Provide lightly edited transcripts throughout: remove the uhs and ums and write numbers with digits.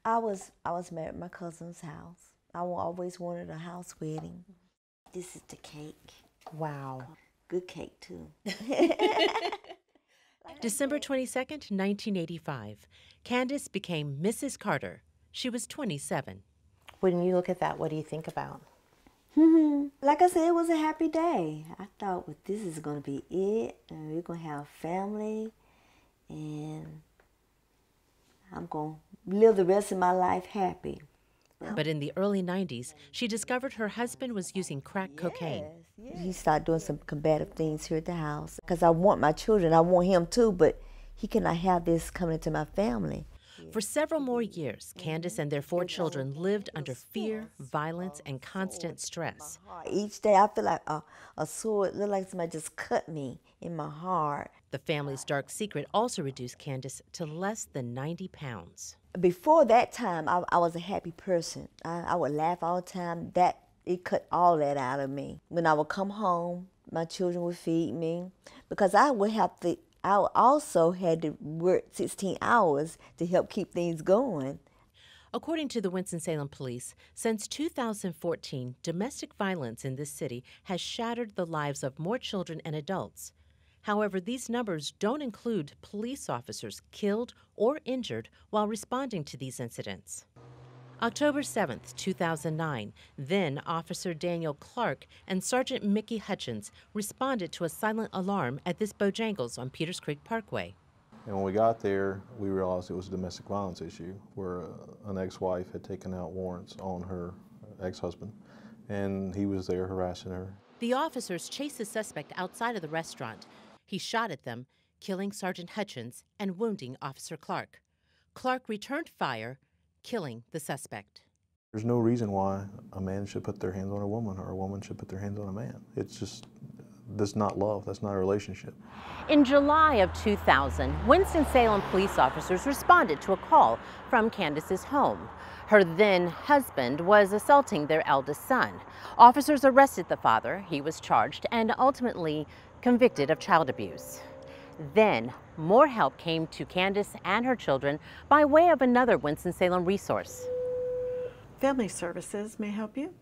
I was married at my cousin's house. I always wanted a house wedding. This is the cake. Wow. Good cake, too. December 22nd, 1985. Candace became Mrs. Carter. She was 27. When you look at that, what do you think about? Like I said, it was a happy day. I thought, well, this is going to be it, and we're going to have family, and I'm going to live the rest of my life happy. But in the early 90s, she discovered her husband was using crack cocaine. Yes. He started doing some combative things here at the house. Because I want my children, I want him too, but he cannot have this coming into my family. For several more years, Candace and their 4 children lived under fear, violence, and constant stress. Each day I feel like a sword, looked like somebody just cut me in my heart. The family's dark secret also reduced Candace to less than 90 pounds. Before that time, I was a happy person. I would laugh all the time. It cut all that out of me. When I would come home, my children would feed me because I also had to work 16 hours to help keep things going. According to the Winston-Salem police, since 2014, domestic violence in this city has shattered the lives of more children and adults. However, these numbers don't include police officers killed or injured while responding to these incidents. October 7th, 2009, then Officer Daniel Clark and Sergeant Mickey Hutchins responded to a silent alarm at this Bojangles on Peters Creek Parkway. And when we got there, we realized it was a domestic violence issue where an ex-wife had taken out warrants on her ex-husband, and he was there harassing her. The officers chased the suspect outside of the restaurant. He shot at them, killing Sergeant Hutchins and wounding Officer Clark. Clark returned fire, killing the suspect. There's no reason why a man should put their hands on a woman or a woman should put their hands on a man. It's just, that's not love, that's not a relationship. In July of 2000, Winston-Salem police officers responded to a call from Candace's home. Her then husband was assaulting their eldest son. Officers arrested the father. He was charged and ultimately convicted of child abuse. Then, more help came to Candace and her children by way of another Winston-Salem resource. Family Services may help you.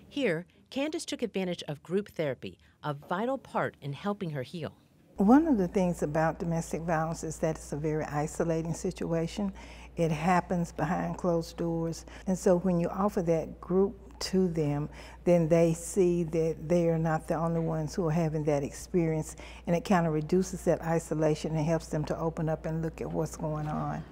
Here, Candace took advantage of group therapy, a vital part in helping her heal. One of the things about domestic violence is that it's a very isolating situation. It happens behind closed doors. And so when you offer that group to them, then they see that they are not the only ones who are having that experience, and it kind of reduces that isolation and helps them to open up and look at what's going on.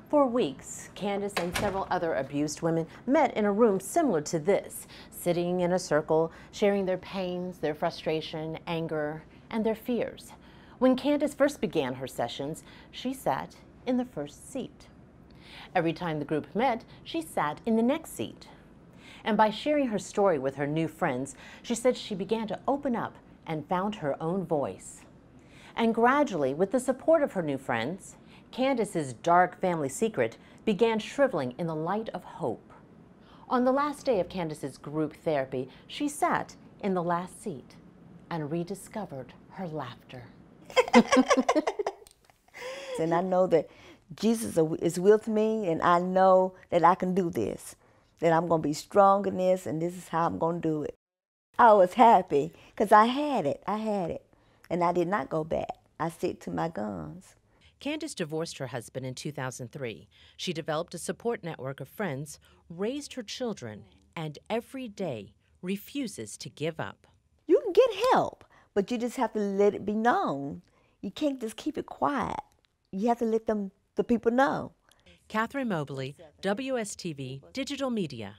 For weeks, Candace and several other abused women met in a room similar to this, sitting in a circle, sharing their pains, their frustration, anger, and their fears. When Candace first began her sessions, she sat in the first seat. Every time the group met, she sat in the next seat. And by sharing her story with her new friends, she said she began to open up and found her own voice. And gradually, with the support of her new friends, Candace's dark family secret began shriveling in the light of hope. On the last day of Candace's group therapy, she sat in the last seat and rediscovered her laughter. And I know that Jesus is with me, and I know that I can do this, that I'm going to be strong in this, and this is how I'm going to do it. I was happy because I had it, and I did not go back. I stick to my guns. Candace divorced her husband in 2003. She developed a support network of friends, raised her children, and every day refuses to give up. You can get help, but you just have to let it be known. You can't just keep it quiet. You have to let the people know. Catherine Mobley, WSTV Digital Media.